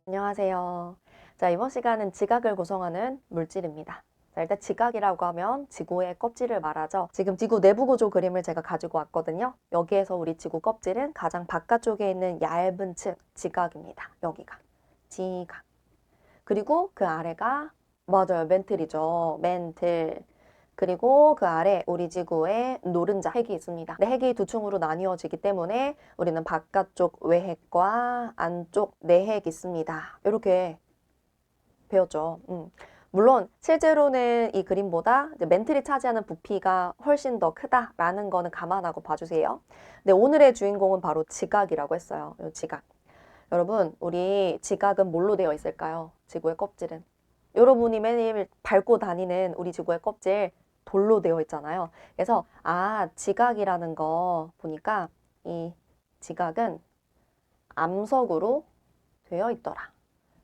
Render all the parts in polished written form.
안녕하세요. 자, 이번 시간은 지각을 구성하는 물질입니다. 자, 일단 지각이라고 하면 지구의 껍질을 말하죠. 지금 지구 내부 구조 그림을 제가 가지고 왔거든요. 여기에서 우리 지구 껍질은 가장 바깥쪽에 있는 얇은 층, 지각입니다. 여기가 지각. 그리고 그 아래가 맞아요. 맨틀이죠. 맨틀. 그리고 그 아래 우리 지구에 노른자 핵이 있습니다. 근데 핵이 두 층으로 나뉘어지기 때문에 우리는 바깥쪽 외핵과 안쪽 내핵이 있습니다. 이렇게 배웠죠. 물론 실제로는 이 그림보다 이제 멘틀이 차지하는 부피가 훨씬 더 크다라는 거는 감안하고 봐주세요. 근데 오늘의 주인공은 바로 지각이라고 했어요. 이 지각. 여러분, 우리 지각은 뭘로 되어 있을까요? 지구의 껍질은. 여러분이 매일 밟고 다니는 우리 지구의 껍질 돌로 되어 있잖아요. 그래서 지각이라는 거 보니까 이 지각은 암석으로 되어 있더라.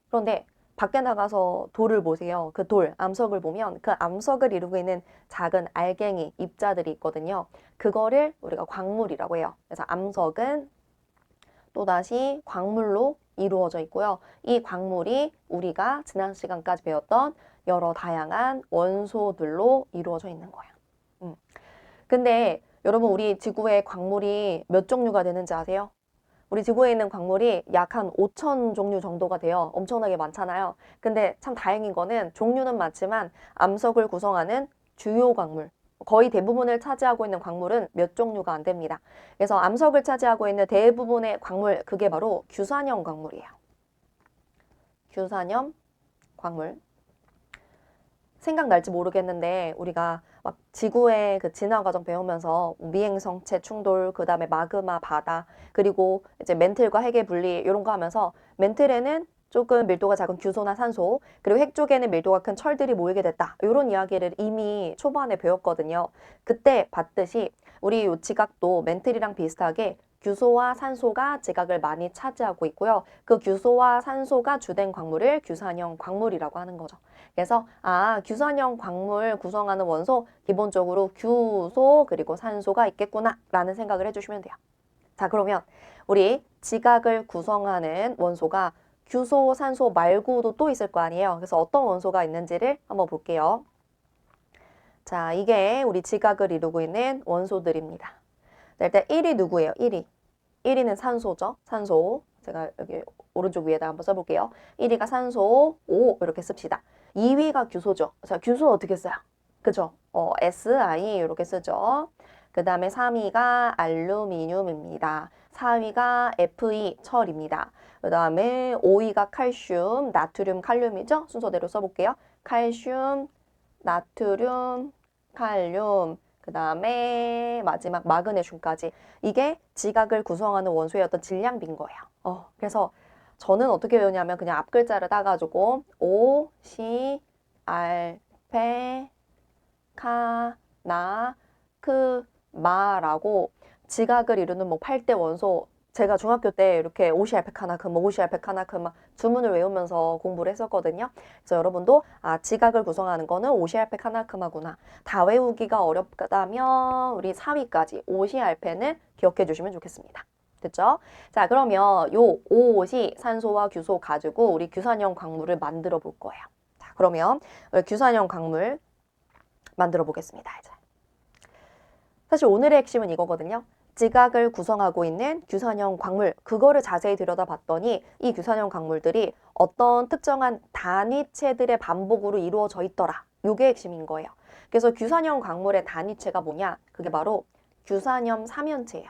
그런데 밖에 나가서 돌을 보세요. 그 돌, 암석을 보면 그 암석을 이루고 있는 작은 알갱이, 입자들이 있거든요. 그거를 우리가 광물이라고 해요. 그래서 암석은 또다시 광물로 이루어져 있고요. 이 광물이 우리가 지난 시간까지 배웠던 여러 다양한 원소들로 이루어져 있는 거예요. 근데 여러분 우리 지구에 광물이 몇 종류가 되는지 아세요? 우리 지구에 있는 광물이 약 한 5천 종류 정도가 돼요. 엄청나게 많잖아요. 근데 참 다행인 거는 종류는 많지만 암석을 구성하는 주요 광물, 거의 대부분을 차지하고 있는 광물은 몇 종류가 안 됩니다. 그래서 암석을 차지하고 있는 대부분의 광물, 그게 바로 규산염 광물이에요. 규산염 광물. 생각날지 모르겠는데 우리가 막 지구의 그 진화 과정 배우면서 미행성체 충돌, 그 다음에 마그마 바다, 그리고 이제 멘틀과 핵의 분리 이런 거 하면서 멘틀에는 조금 밀도가 작은 규소나 산소, 그리고 핵 쪽에는 밀도가 큰 철들이 모이게 됐다. 이런 이야기를 이미 초반에 배웠거든요. 그때 봤듯이 우리 요 지각도 멘틀이랑 비슷하게 규소와 산소가 지각을 많이 차지하고 있고요. 그 규소와 산소가 주된 광물을 규산형 광물이라고 하는 거죠. 그래서 규산형 광물 구성하는 원소 기본적으로 규소 그리고 산소가 있겠구나 라는 생각을 해주시면 돼요. 자, 그러면 우리 지각을 구성하는 원소가 규소, 산소 말고도 또 있을 거 아니에요. 그래서 어떤 원소가 있는지를 한번 볼게요. 자, 이게 우리 지각을 이루고 있는 원소들입니다. 자, 일단 1위 누구예요? 1위. 1위는 산소죠. 산소. 제가 여기 오른쪽 위에다 한번 써볼게요. 1위가 산소 5 이렇게 씁시다. 2위가 규소죠. 자, 규소는 어떻게 써요? 그죠? Si 이렇게 쓰죠. 그 다음에 3위가 알루미늄입니다. 4위가 Fe 철입니다. 그 다음에 5위가 칼슘, 나트륨, 칼륨이죠. 순서대로 써볼게요. 칼슘, 나트륨, 칼륨, 그 다음에 마지막 마그네슘까지. 이게 지각을 구성하는 원소의 어떤 질량비인 거예요. 그래서 저는 어떻게 외우냐면 그냥 앞 글자를 따가지고 O, C, R, 페, 카, 나, 크, 마라고 지각을 이루는 뭐 8대 원소 제가 중학교 때 이렇게 오시알페카나큼, 오시알페카나큼 막 주문을 외우면서 공부를 했었거든요. 그래서 여러분도 지각을 구성하는 거는 오시알페카나큼하구나. 다 외우기가 어렵다면 우리 4위까지 오시알페는 기억해 주시면 좋겠습니다. 됐죠? 자, 그러면 요 오옷이 산소와 규소 가지고 우리 규산형 광물을 만들어 볼 거예요. 자, 그러면 우리 규산형 광물 만들어 보겠습니다. 이제. 사실 오늘의 핵심은 이거거든요. 지각을 구성하고 있는 규산형 광물, 그거를 자세히 들여다봤더니 이 규산형 광물들이 어떤 특정한 단위체들의 반복으로 이루어져 있더라. 요게 핵심인 거예요. 그래서 규산형 광물의 단위체가 뭐냐? 그게 바로 규산염 삼연체예요.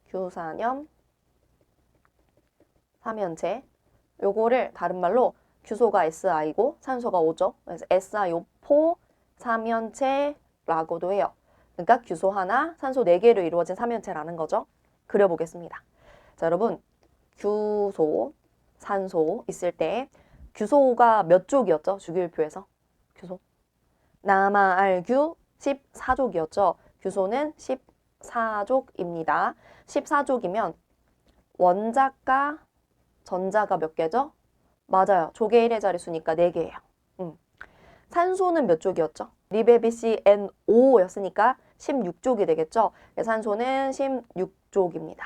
규산염 삼연체. 요거를 다른 말로 규소가 SI고 산소가 O죠. 그래서 SiO4 삼연체라고도 해요. 그러니까 규소 하나, 산소 4개로 이루어진 삼연체라는 거죠. 그려보겠습니다. 자, 여러분 규소, 산소 있을 때 규소가 몇 족이었죠? 주기율표에서. 규소. 남아알규 14족이었죠. 규소는 14족입니다. 14족이면 원자가 전자가 몇 개죠? 맞아요. 조개 1의 자릿수니까 4개예요. 산소는 몇 족이었죠? 리베비CN5였으니까 16족이 되겠죠? 산소는 16족입니다.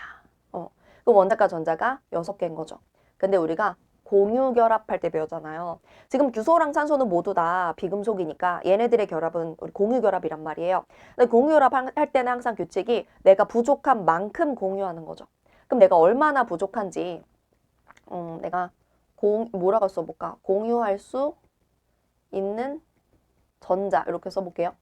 그럼 원자과 전자가 6개인 거죠. 근데 우리가 공유 결합할 때 배웠잖아요. 지금 규소랑 산소는 모두 다 비금속이니까 얘네들의 결합은 우리 공유 결합이란 말이에요. 근데 공유 결합할 때는 항상 규칙이 내가 부족한 만큼 공유하는 거죠. 그럼 내가 얼마나 부족한지 내가 뭐라고 써볼까? 공유할 수 있는 전자 이렇게 써볼게요.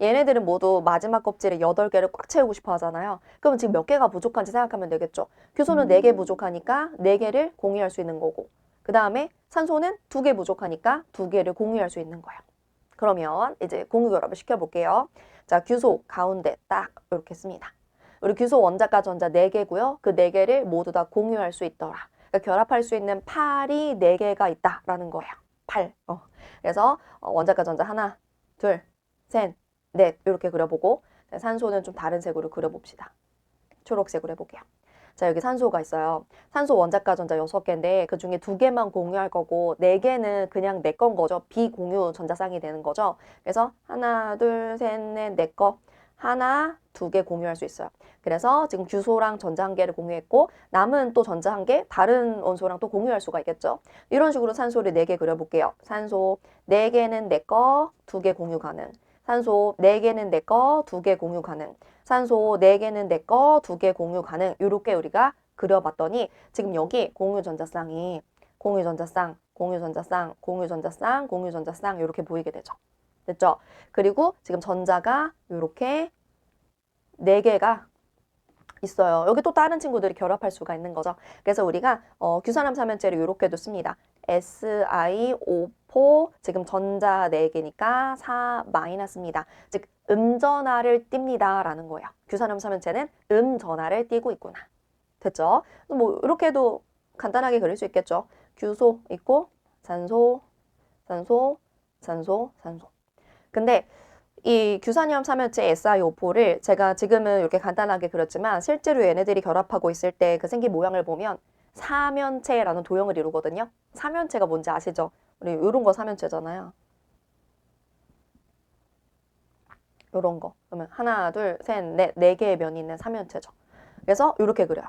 얘네들은 모두 마지막 껍질에 8개를 꽉 채우고 싶어 하잖아요. 그럼 지금 몇 개가 부족한지 생각하면 되겠죠. 규소는 4개 부족하니까 4개를 공유할 수 있는 거고, 그 다음에 산소는 2개 부족하니까 2개를 공유할 수 있는 거예요. 그러면 이제 공유 결합을 시켜볼게요. 자, 규소 가운데 딱 이렇게 씁니다. 우리 규소 원자과 전자 4개고요. 그 4개를 모두 다 공유할 수 있더라. 그러니까 결합할 수 있는 팔이 4개가 있다라는 거예요. 8. 그래서 원자과 전자 하나, 둘, 셋, 넷 이렇게 그려보고 산소는 좀 다른 색으로 그려봅시다. 초록색으로 해볼게요. 자, 여기 산소가 있어요. 산소 원자과 전자 6개인데 그 중에 2개만 공유할 거고 4개는 그냥 내 건 거죠. 비공유 전자쌍이 되는 거죠. 그래서 하나, 둘, 셋, 넷, 내 거. 하나, 2개 공유할 수 있어요. 그래서 지금 규소랑 전자 1개를 공유했고 남은 또 전자 1개 다른 원소랑 또 공유할 수가 있겠죠. 이런 식으로 산소를 4개 그려볼게요. 산소 4개는 내 거, 2개 공유 가능. 산소 4개는 내 거, 2개 공유 가능. 산소 4개는 내 거, 2개 공유 가능. 이렇게 우리가 그려봤더니 지금 여기 공유전자쌍이 공유전자쌍, 공유전자쌍, 공유전자쌍, 공유전자쌍 이렇게 보이게 되죠. 됐죠? 그리고 지금 전자가 이렇게 4개가 있어요. 여기 또 다른 친구들이 결합할 수가 있는 거죠. 그래서 우리가 규산염 삼연체를 이렇게도 씁니다. SiO4 지금 전자 4개니까 4 마이너스입니다. 즉 음전하를 띱니다 라는 거예요. 규산염 삼연체는 음전하를 띄고 있구나. 됐죠? 뭐 이렇게도 간단하게 그릴 수 있겠죠. 규소 있고 산소, 산소, 산소, 산소. 근데 이 규산염 삼연체 SiO4를 제가 지금은 이렇게 간단하게 그렸지만 실제로 얘네들이 결합하고 있을 때 그 생긴 모양을 보면 삼연체라는 도형을 이루거든요. 삼연체가 뭔지 아시죠? 우리 이런 거 삼연체잖아요. 이런 거. 그러면 하나, 둘, 셋, 넷, 4개의 면이 있는 삼연체죠. 그래서 이렇게 그려요.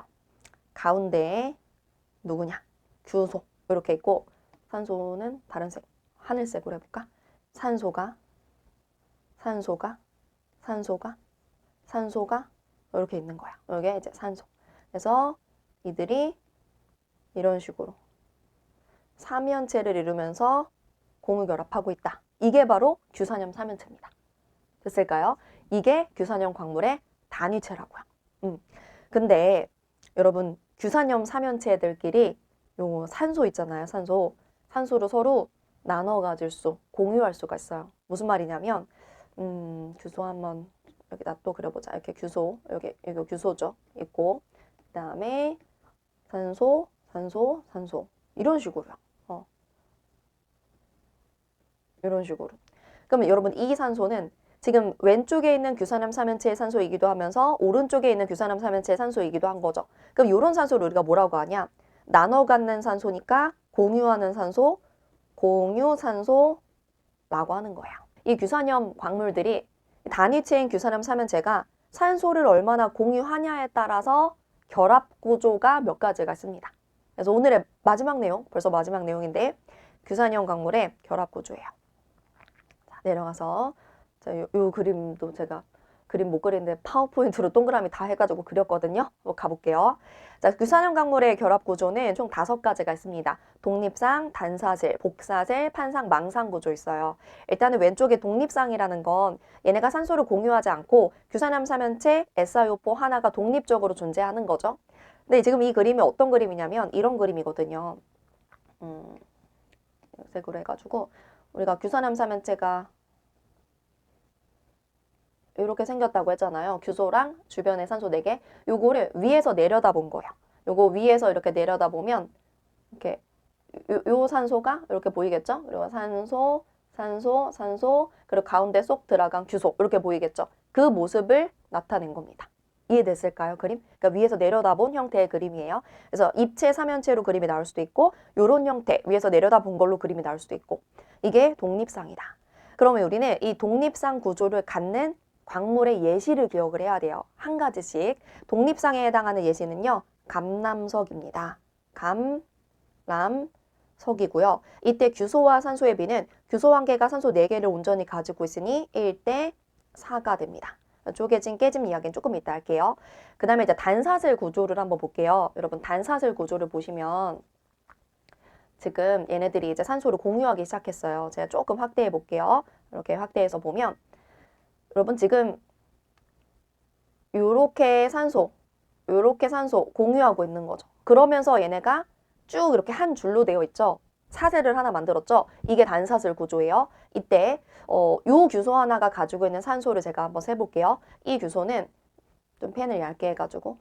가운데에 누구냐? 규소 이렇게 있고 산소는 다른 색, 하늘색으로 해볼까? 산소가 이렇게 있는 거야. 이게 이제 산소. 그래서 이들이 이런 식으로 삼연체를 이루면서 공유결합하고 있다. 이게 바로 규산염 삼연체입니다. 됐을까요? 이게 규산염 광물의 단위체라고요. 근데 여러분 규산염 삼연체들끼리 요 산소 있잖아요. 산소를 서로 나눠 가질 수, 공유할 수가 있어요. 무슨 말이냐면 규소 한번 여기다 또 그려보자. 이렇게 규소, 여기 규소죠. 있고 그 다음에 산소 이런 식으로요. 이런 식으로. 그러면 여러분 이 산소는 지금 왼쪽에 있는 규산염 삼연체의 산소이기도 하면서 오른쪽에 있는 규산염 삼연체의 산소이기도 한 거죠. 그럼 이런 산소를 우리가 뭐라고 하냐? 나눠 갖는 산소니까 공유하는 산소, 공유산소라고 하는 거예요. 이 규산염 광물들이 단위체인 규산염 삼연체가 산소를 얼마나 공유하냐에 따라서 결합 구조가 몇 가지가 있습니다. 그래서 오늘의 마지막 내용, 벌써 마지막 내용인데 규산염 광물의 결합 구조예요. 자, 내려가서 자, 요 그림도 제가 그림 못 그리는데 파워포인트로 동그라미 다 해가지고 그렸거든요. 한번 가볼게요. 자, 규산염 광물의 결합 구조는 총 5가지가 있습니다. 독립상, 단사질, 복사질, 판상, 망상 구조 있어요. 일단은 왼쪽에 독립상이라는 건 얘네가 산소를 공유하지 않고 규산염 삼연체 SiO4 하나가 독립적으로 존재하는 거죠. 근데 지금 이 그림이 어떤 그림이냐면 이런 그림이거든요. 색으로 해가지고 우리가 규산염 삼연체가 이렇게 생겼다고 했잖아요. 규소랑 주변에 산소 4개. 요거를 위에서 내려다본 거예요. 요거 위에서 이렇게 내려다보면 이렇게 요 산소가 이렇게 보이겠죠? 그리고 산소, 그리고 가운데 쏙 들어간 규소 이렇게 보이겠죠? 그 모습을 나타낸 겁니다. 이해됐을까요, 그림? 그러니까 위에서 내려다본 형태의 그림이에요. 그래서 입체 삼연체로 그림이 나올 수도 있고 요런 형태, 위에서 내려다본 걸로 그림이 나올 수도 있고 이게 독립상이다. 그러면 우리는 이 독립상 구조를 갖는 광물의 예시를 기억을 해야 돼요. 한 가지씩. 독립상에 해당하는 예시는요. 감남석입니다. 석이고요. 이때 규소와 산소의 비는 규소 한 개가 산소 4개를 온전히 가지고 있으니 1대 4가 됩니다. 쪼개진 깨짐 이야기는 조금 이따 할게요. 그 다음에 이제 단사슬 구조를 한번 볼게요. 여러분 단사슬 구조를 보시면 지금 얘네들이 이제 산소를 공유하기 시작했어요. 제가 조금 확대해 볼게요. 이렇게 확대해서 보면 여러분 지금 요렇게 산소 공유하고 있는 거죠. 그러면서 얘네가 쭉 이렇게 한 줄로 되어 있죠. 사슬을 하나 만들었죠. 이게 단사슬 구조예요. 이때 요 규소 하나가 가지고 있는 산소를 제가 한번 세볼게요. 이 규소는 좀 펜을 얇게 해가지고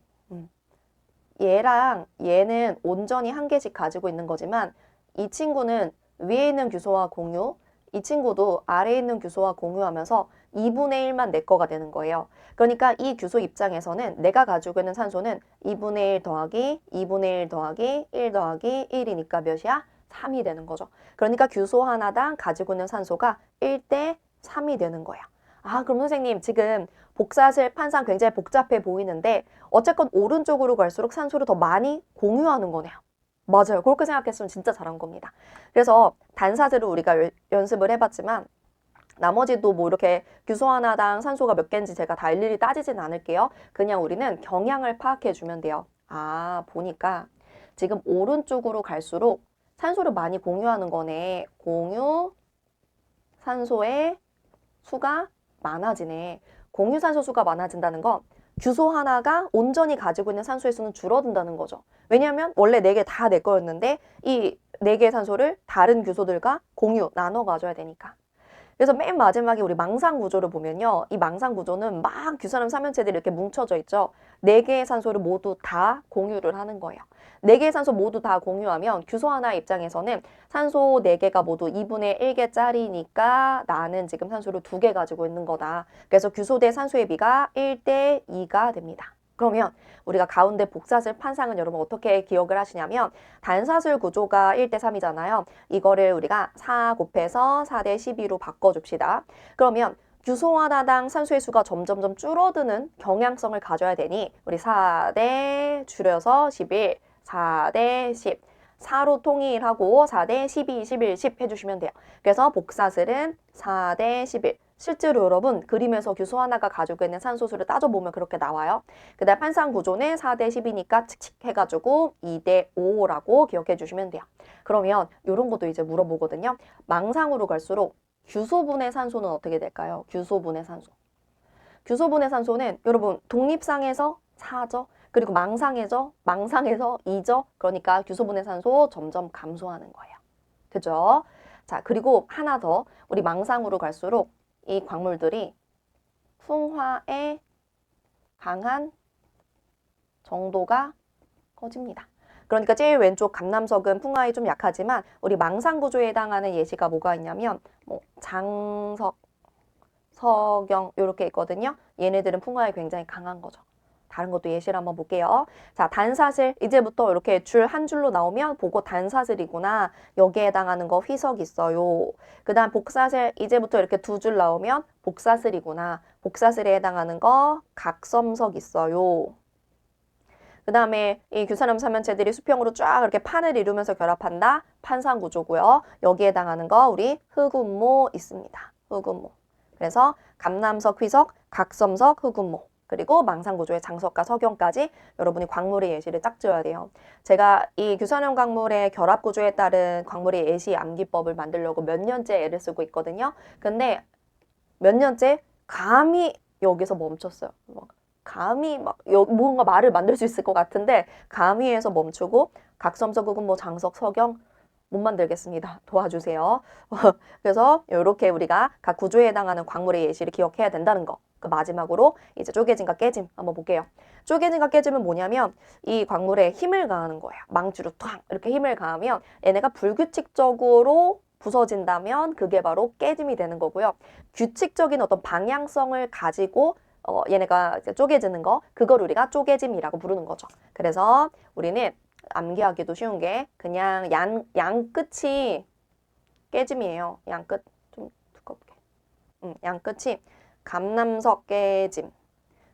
얘랑 얘는 온전히 한 개씩 가지고 있는 거지만 이 친구는 위에 있는 규소와 공유, 이 친구도 아래에 있는 규소와 공유하면서 2분의 1만 내 거가 되는 거예요. 그러니까 이 규소 입장에서는 내가 가지고 있는 산소는 2분의 1 더하기 2분의 1 더하기 1 더하기 1이니까 몇이야? 3이 되는 거죠. 그러니까 규소 하나당 가지고 있는 산소가 1대 3이 되는 거야. 아, 그럼 선생님 지금 복사슬 판상 굉장히 복잡해 보이는데 어쨌건 오른쪽으로 갈수록 산소를 더 많이 공유하는 거네요. 맞아요. 그렇게 생각했으면 진짜 잘한 겁니다. 그래서 단사슬을 우리가 연습을 해봤지만 나머지도 뭐 이렇게 규소 하나당 산소가 몇 개인지 제가 다 일일이 따지진 않을게요. 그냥 우리는 경향을 파악해 주면 돼요. 아, 보니까 지금 오른쪽으로 갈수록 산소를 많이 공유하는 거네. 공유 산소의 수가 많아지네. 공유 산소 수가 많아진다는 건 규소 하나가 온전히 가지고 있는 산소의 수는 줄어든다는 거죠. 왜냐하면 원래 4개 다 내 거였는데 이 4개의 산소를 다른 규소들과 공유, 나눠 가져야 되니까. 그래서 맨 마지막에 우리 망상 구조를 보면요. 이 망상 구조는 막 규산염 삼연체들이 이렇게 뭉쳐져 있죠. 4개의 산소를 모두 다 공유를 하는 거예요. 4개의 산소 모두 다 공유하면 규소 하나의 입장에서는 산소 4개가 모두 2분의 1개짜리니까 나는 지금 산소를 2개 가지고 있는 거다. 그래서 규소 대 산소의 비가 1대 2가 됩니다. 그러면 우리가 가운데 복사슬 판상은 여러분 어떻게 기억을 하시냐면 단사슬 구조가 1대 3이잖아요. 이거를 우리가 4 곱해서 4대 12로 바꿔줍시다. 그러면 규소 하나당 산소의 수가 점점점 줄어드는 경향성을 가져야 되니 우리 4대 줄여서 11, 4대 10, 4로 통일하고 4대 12, 11, 10 해주시면 돼요. 그래서 복사슬은 4대 11. 실제로 여러분 그림에서 규소 하나가 가지고 있는 산소수를 따져보면 그렇게 나와요. 그 다음 판상 구조는 4대 10이니까 칙칙 해가지고 2대 5라고 기억해 주시면 돼요. 그러면 이런 것도 이제 물어보거든요. 망상으로 갈수록 규소분의 산소는 어떻게 될까요? 규소분의 산소. 규소분의 산소는 여러분 독립상에서 4죠. 그리고 망상에서 2죠. 그러니까 규소분의 산소 점점 감소하는 거예요. 그죠? 자, 그리고 하나 더 우리 망상으로 갈수록 이 광물들이 풍화에 강한 정도가 커집니다. 그러니까 제일 왼쪽 감남석은 풍화에 좀 약하지만 우리 망상구조에 해당하는 예시가 뭐가 있냐면 뭐 장석, 서경 이렇게 있거든요. 얘네들은 풍화에 굉장히 강한 거죠. 다른 것도 예시를 한번 볼게요. 자, 단사슬 이제부터 이렇게 줄 한 줄로 나오면 보고 단사슬이구나. 여기에 해당하는 거 휘석 있어요. 그 다음 복사슬 이제부터 이렇게 2줄 나오면 복사슬이구나. 복사슬에 해당하는 거 각섬석 있어요. 그 다음에 이 규산염 삼연체들이 수평으로 쫙 이렇게 판을 이루면서 결합한다. 판상구조고요. 여기에 해당하는 거 우리 흑운모 있습니다. 흑운모. 그래서 감남석, 휘석, 각섬석, 흑운모. 그리고 망상구조의 장석과 석영까지 여러분이 광물의 예시를 딱 지어야 돼요. 제가 이 규산염 광물의 결합구조에 따른 광물의 예시 암기법을 만들려고 몇 년째 애를 쓰고 있거든요. 근데 몇 년째 감히 여기서 멈췄어요. 감히 뭔가 말을 만들 수 있을 것 같은데 감히 해서 멈추고 각섬석, 흑운모, 장석, 석영 못 만들겠습니다. 도와주세요. 그래서 이렇게 우리가 각 구조에 해당하는 광물의 예시를 기억해야 된다는 거. 그 마지막으로 이제 쪼개짐과 깨짐 한번 볼게요. 쪼개짐과 깨짐은 뭐냐면 이 광물에 힘을 가하는 거예요. 망치로 탁 이렇게 힘을 가하면 얘네가 불규칙적으로 부서진다면 그게 바로 깨짐이 되는 거고요. 규칙적인 어떤 방향성을 가지고 얘네가 이제 쪼개지는 거 그걸 우리가 쪼개짐이라고 부르는 거죠. 그래서 우리는 암기하기도 쉬운 게 그냥 양 끝이 깨짐이에요. 양 끝 좀 두껍게. 양 끝이 감남석 깨짐,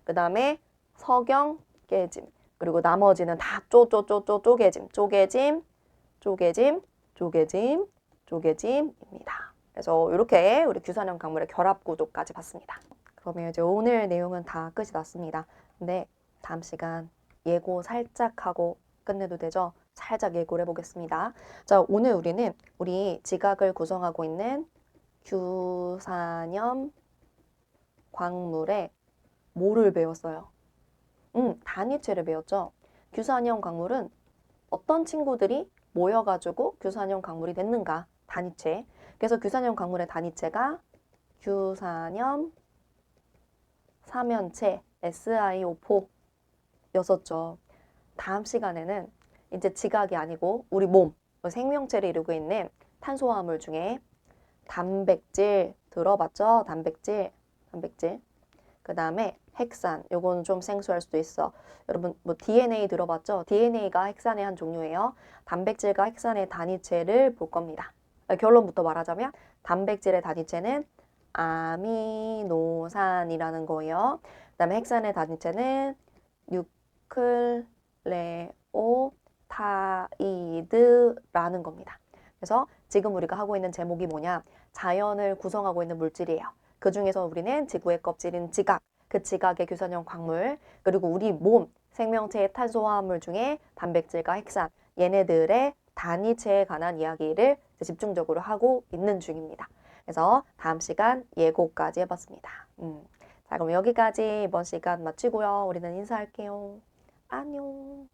그 다음에 석영 깨짐, 그리고 나머지는 다 쪼개짐, 쪼개짐, 쪼개짐, 쪼개짐입니다. 그래서 이렇게 우리 규산형 강물의 결합 구조까지 봤습니다. 그러면 이제 오늘 내용은 다 끝이 났습니다. 근데 다음 시간 예고 살짝 하고 끝내도 되죠? 살짝 예고를 해보겠습니다. 자, 오늘 우리는 우리 지각을 구성하고 있는 규산염 광물의 뭐를 배웠어요? 단위체를 배웠죠. 규산염 광물은 어떤 친구들이 모여가지고 규산염 광물이 됐는가? 단위체. 그래서 규산염 광물의 단위체가 규산염 삼연체 SiO4였었죠. 다음 시간에는 이제 지각이 아니고 우리 몸, 생명체를 이루고 있는 탄수화물 중에 단백질 들어봤죠? 단백질. 그 다음에 핵산, 요건 좀 생소할 수도 있어. 여러분 뭐 DNA 들어봤죠? DNA가 핵산의 한 종류예요. 단백질과 핵산의 단위체를 볼 겁니다. 결론부터 말하자면 단백질의 단위체는 아미노산이라는 거예요. 그 다음에 핵산의 단위체는 뉴클레오타이드라는 겁니다. 그래서 지금 우리가 하고 있는 제목이 뭐냐? 자연을 구성하고 있는 물질이에요. 그 중에서 우리는 지구의 껍질인 지각, 그 지각의 규산형 광물, 그리고 우리 몸, 생명체의 탄수화물 중에 단백질과 핵산, 얘네들의 단위체에 관한 이야기를 집중적으로 하고 있는 중입니다. 그래서 다음 시간 예고까지 해봤습니다. 자, 그럼 여기까지 이번 시간 마치고요. 우리는 인사할게요. 안녕.